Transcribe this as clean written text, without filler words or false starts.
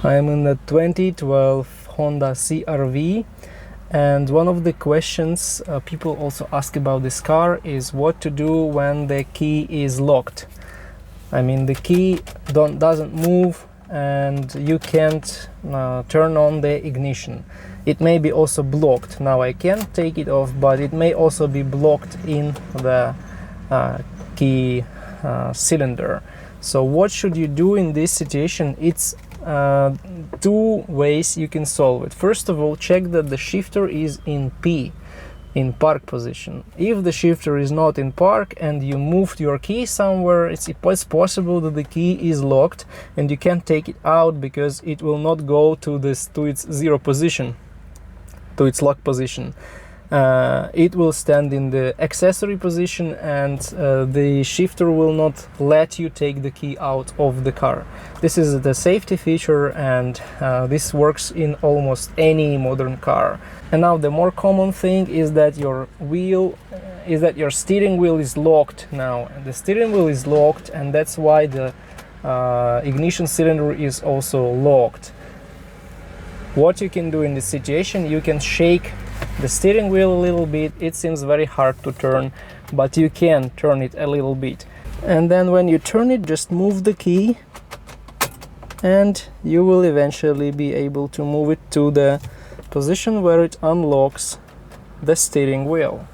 I'm in the 2012 Honda CR-V, and one of the questions people also ask about this car is what to do when the key is locked. I mean, the key doesn't move and you can't turn on the ignition. It may be also blocked. Now I can take it off, but it may also be blocked in the key cylinder. So what should you do in this situation? It's two ways you can solve it. First of all, check that the shifter is in P, in park position. If the shifter is not in park and you moved your key somewhere, it's possible that the key is locked and you can't take it out because it will not go to its zero position, to its lock position. It will stand in the accessory position, and the shifter will not let you take the key out of the car. This is the safety feature, and this works in almost any modern car. And now the more common thing is that your steering wheel is locked now. The steering wheel is locked, and that's why the ignition cylinder is also locked. What you can do in this situation, you can shake the steering wheel a little bit. It seems very hard to turn, but you can turn it a little bit. And then when you turn it, just move the key and you will eventually be able to move it to the position where it unlocks the steering wheel.